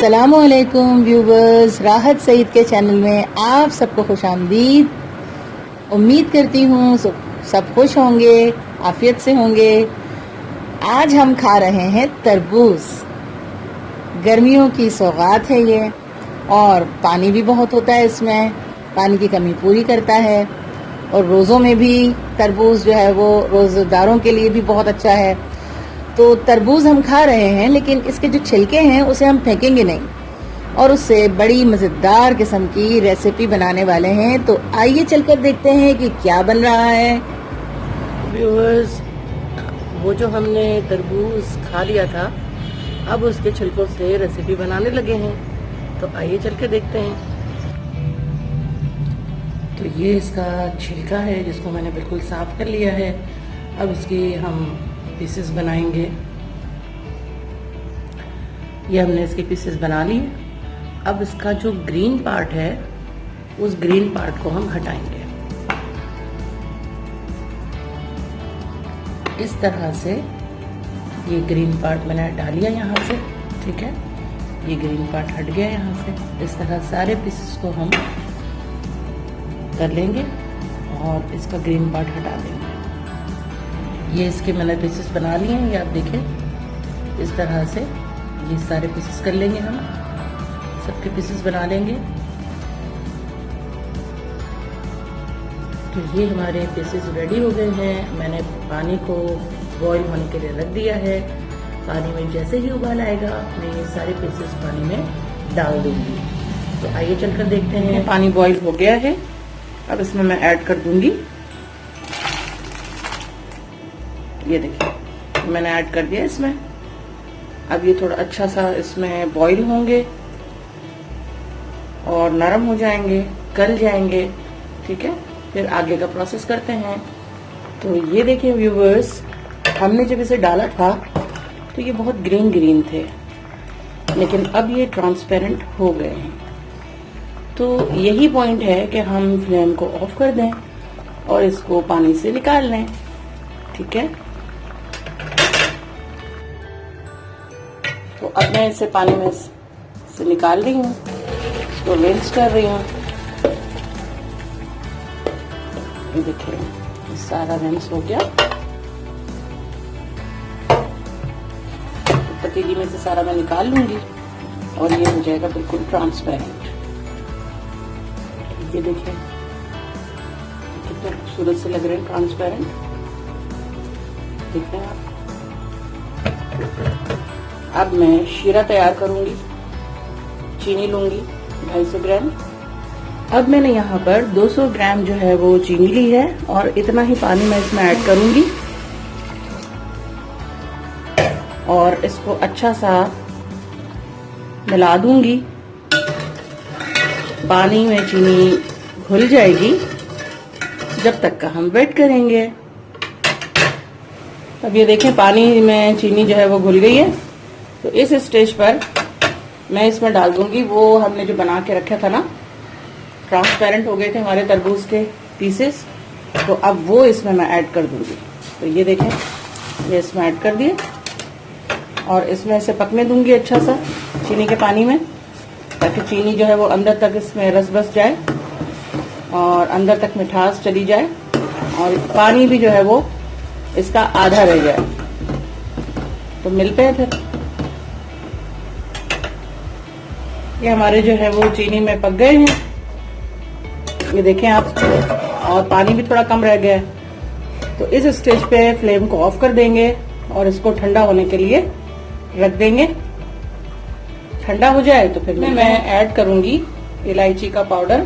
अस्सलामुअलैकुम व्यूवर्स, राहत सईद के चैनल में आप सबको खुश आमदीद। उम्मीद करती हूँ सब खुश होंगे, आफियत से होंगे। आज हम खा रहे हैं तरबूज। गर्मियों की सौगात है ये, और पानी भी बहुत होता है इसमें, पानी की कमी पूरी करता है। और रोज़ों में भी तरबूज जो है वो रोज़ेदारों के लिए भी बहुत अच्छा है। तो तरबूज हम खा रहे हैं, लेकिन इसके जो छिलके हैं उसे हम फेंकेंगे नहीं, और उससे बड़ी मज़ेदार किस्म की रेसिपी बनाने वाले हैं। तो आइए चलकर देखते हैं कि क्या बन रहा है। व्यूअर्स, वो जो हमने तरबूज खा लिया था, अब उसके छिलकों से रेसिपी बनाने लगे हैं। तो आइए चल के देखते हैं। तो ये इसका छिलका है जिसको मैंने बिल्कुल साफ कर लिया है। अब इसकी हम पीसेस बनाएंगे। ये हमने इसके पीसेस बना लिए। अब इसका जो ग्रीन पार्ट है, उस ग्रीन पार्ट को हम हटाएंगे। इस तरह से ये ग्रीन पार्ट मैंने हटा लिया यहाँ से, ठीक है। ये ग्रीन पार्ट हट गया यहाँ से। इस तरह सारे पीसेस को हम कर लेंगे और इसका ग्रीन पार्ट हटा देंगे। ये इसके मैंने पीसेस बना लिए हैं, ये आप देखें। इस तरह से ये सारे पीसेस कर लेंगे, हम सबके पीसेस बना लेंगे। तो ये हमारे पीसेस रेडी हो गए हैं। मैंने पानी को बॉईल होने के लिए रख दिया है। पानी में जैसे ही उबाल आएगा, मैं ये सारे पीसेस पानी में डाल दूंगी। तो आइए चलकर देखते हैं। पानी बॉईल हो गया है, अब इसमें मैं ऐड कर दूंगी। ये देखिए, मैंने ऐड कर दिया इसमें। अब ये थोड़ा अच्छा सा इसमें बॉईल होंगे और नरम हो जाएंगे, गल जाएंगे, ठीक है। फिर आगे का प्रोसेस करते हैं। तो ये देखिए व्यूवर्स, हमने जब इसे डाला था तो ये बहुत ग्रीन ग्रीन थे, लेकिन अब ये ट्रांसपेरेंट हो गए हैं। तो यही पॉइंट है कि हम फ्लेम को ऑफ कर दें और इसको पानी से निकाल लें, ठीक है। तो अब मैं इसे पानी में से निकाल रही हूँ, इसको रिंस कर रही हूँ। ये देखिए, सारा रिंस हो गया। पतीली में से सारा मैं निकाल लूंगी और ये हो जाएगा बिल्कुल ट्रांसपेरेंट। ये देखिए कितने खूबसूरत से लग रहे हैं, ट्रांसपेरेंट। देख रहे हैं आप। अब मैं शीरा तैयार करूंगी। चीनी लूंगी 250 ग्राम। अब मैंने यहाँ पर 200 ग्राम जो है वो चीनी ली है, और इतना ही पानी मैं इसमें ऐड करूंगी और इसको अच्छा सा मिला दूंगी। पानी में चीनी घुल जाएगी, जब तक का हम वेट करेंगे। अब ये देखें, पानी में चीनी जो है वो घुल गई है। तो इस स्टेज पर मैं इसमें डाल दूंगी वो हमने जो बना के रखा था ना, ट्रांसपेरेंट हो गए थे हमारे तरबूज के पीसेस। तो अब वो इसमें मैं ऐड कर दूंगी। तो ये देखें, ये इसमें ऐड कर दिए और इसमें इसे पकने दूंगी अच्छा सा चीनी के पानी में, ताकि चीनी जो है वो अंदर तक इसमें रस बस जाए और अंदर तक मिठास चली जाए, और पानी भी जो है वो इसका आधा रह जाए। तो मिलते हैं फिर। ये हमारे जो है वो चीनी में पक गए हैं, ये देखें आप, और पानी भी थोड़ा कम रह गया है। तो इस स्टेज पे फ्लेम को ऑफ कर देंगे और इसको ठंडा होने के लिए रख देंगे। ठंडा हो जाए तो फिर मैं ऐड करूंगी इलायची का पाउडर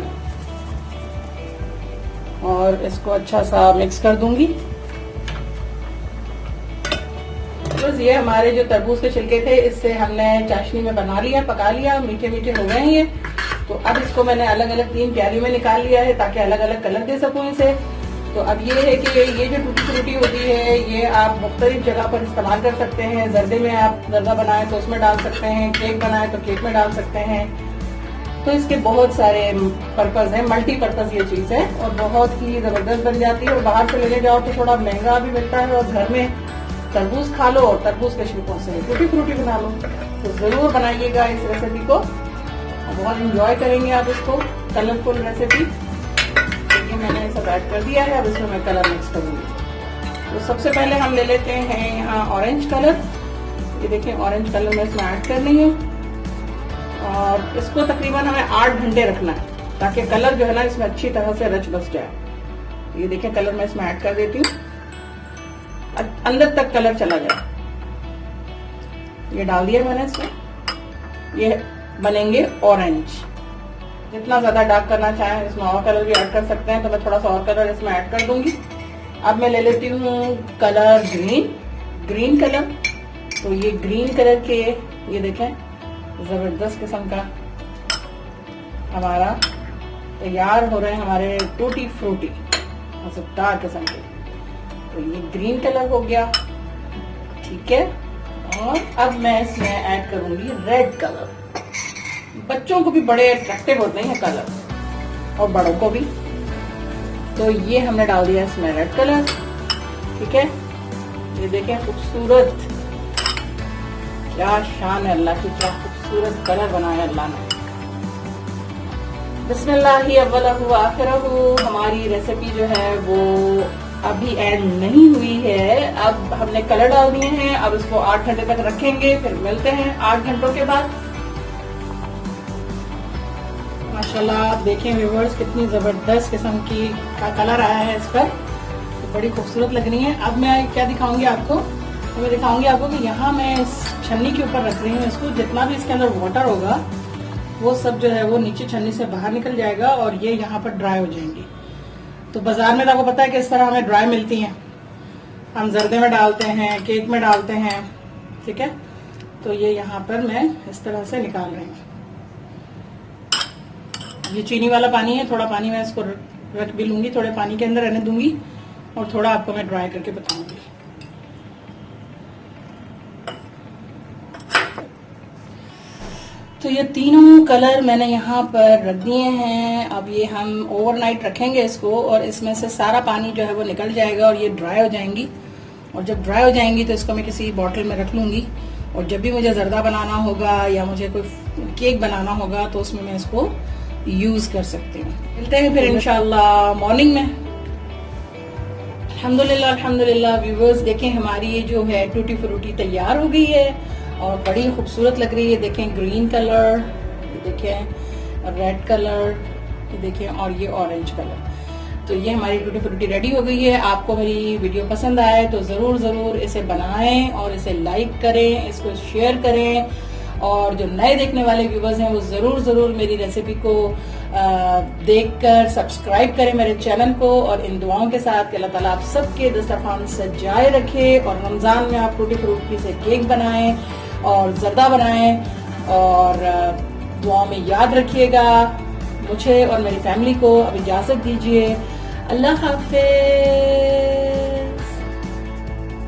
और इसको अच्छा सा मिक्स कर दूंगी। बस ये हमारे जो तरबूज के छिलके थे, इससे हमने चाशनी में बना लिया, पका लिया, मीठे मीठे हो गए हैं ये। तो अब इसको मैंने अलग अलग 3 प्याली में निकाल लिया है, ताकि अलग अलग कलर दे सकूं इसे। तो अब ये है कि ये जो टूटी फ्रूटी होती है, ये आप मुख्तलिफ जगह पर इस्तेमाल कर सकते हैं। जर्दे में आप जर्दा बनाए तो उसमें डाल सकते हैं, केक बनाए तो केक में डाल सकते हैं। तो इसके बहुत सारे पर्पज है, मल्टीपर्पज ये चीज है, और बहुत ही जबरदस्त बन जाती है। और बाहर से लेने जाओ तो थोड़ा महंगा भी मिलता है, और घर में तरबूज खा लो और तरबूज के छिलकों से टूटी फ्रूटी बना लो। तो जरूर बनाइएगा इस रेसिपी को, बहुत इंजॉय करेंगे आप इसको। कलरफुल रेसिपी, देखिए मैंने सब ऐड कर दिया है। अब इसमें मैं कलर मिक्स करूंगी। तो सबसे पहले हम ले लेते हैं यहाँ ऑरेंज कलर। ये देखिए ऑरेंज कलर मैं इसमें ऐड कर रही हूँ और इसको तकरीबन हमें 8 घंटे रखना है ताकि कलर जो है ना इसमें अच्छी तरह से रच बस जाए। ये देखिए कलर मैं इसमें ऐड कर देती हूँ, अंदर तक कलर चला जाए। ये डाल दिया मैंने इसमें। ये बनेंगे ऑरेंज। जितना ज्यादा डार्क करना चाहें इसमें और कलर भी ऐड कर सकते हैं, तो मैं थोड़ा सा और कलर इसमें ऐड कर दूंगी। अब मैं ले लेती हूँ कलर ग्रीन कलर। तो ये ग्रीन कलर के ये देखें जबरदस्त किस्म का हमारा तैयार हो रहे हैं हमारे टूटी फ्रूटी मजेदार किस्म के। तो ये ग्रीन कलर हो गया, ठीक है। और अब मैं इसमें ऐड करूंगी रेड कलर। बच्चों को भी बड़े अट्रैक्टिव होते हैं कलर और बड़ों को भी। तो ये हमने डाल दिया इसमें रेड कलर, ठीक है। ये देखें खूबसूरत, क्या शान है अल्लाह की, क्या खूबसूरत कलर बनाया अल्लाह ने। बिस्मिल्लाही अव्वलहु आखिरहु। हमारी रेसिपी जो है वो अभी एंड नहीं हुई है। अब हमने कलर डाल दिए हैं। अब इसको 8 घंटे तक रखेंगे, फिर मिलते हैं 8 घंटों के बाद। माशाल्लाह आप देखें व्यूवर्स कितनी जबरदस्त किस्म की का कलर आया है इस पर, तो बड़ी खूबसूरत लग रही है। अब मैं क्या दिखाऊंगी आपको, तो मैं दिखाऊंगी आपको कि यहाँ मैं इस छन्नी के ऊपर रख रही हूँ इसको। जितना भी इसके अंदर वाटर होगा वो सब जो है वो नीचे छन्नी से बाहर निकल जाएगा और ये यहाँ पर ड्राई हो जाएंगी। तो बाजार में तो आपको पता है कि इस तरह हमें ड्राई मिलती हैं, हम जर्दे में डालते हैं, केक में डालते हैं, ठीक है। तो ये यहाँ पर मैं इस तरह से निकाल रही हूँ। ये चीनी वाला पानी है, थोड़ा पानी मैं इसको रख भी लूंगी, थोड़े पानी के अंदर रहने दूंगी और थोड़ा आपको मैं ड्राई करके बताऊंगी। तो ये तीनों कलर मैंने यहाँ पर रख दिए हैं। अब ये हम ओवरनाइट रखेंगे इसको और इसमें से सारा पानी जो है वो निकल जाएगा और ये ड्राई हो जाएंगी। और जब ड्राई हो जाएंगी तो इसको मैं किसी बॉटल में रख लूंगी और जब भी मुझे जर्दा बनाना होगा या मुझे कोई केक बनाना होगा तो उसमें मैं इसको यूज कर सकती हूँ। मिलते हैं फिर इंशाल्लाह मॉर्निंग में। अल्हम्दुलिल्लाह अल्हम्दुलिल्लाह व्यूवर्स, देखें हमारी ये जो है टूटी फ्रूटी तैयार हो गई है और बड़ी खूबसूरत लग रही है। देखें ग्रीन कलर, ये देखें रेड कलर, ये देखें और ये ऑरेंज कलर। तो ये हमारी टूटी फ्रूटी रेडी हो गई है। आपको मेरी वीडियो पसंद आए तो जरूर इसे बनाएं और इसे लाइक करें, इसको शेयर करें। और जो नए देखने वाले व्यूवर्स हैं वो जरूर मेरी रेसिपी को देखकर सब्सक्राइब करें मेरे चैनल को। और इन दुआओं के साथ कि अल्लाह ताला आप सबके दस्तरखान सजाए रखे और रमजान में आप टूटी फ्रूटी से केक बनाएं और जर्दा बनाएं। और दुआ में याद रखिएगा। मुझे और मेरी फैमिली को अब इजाजत दीजिए। अल्लाह हाफिज।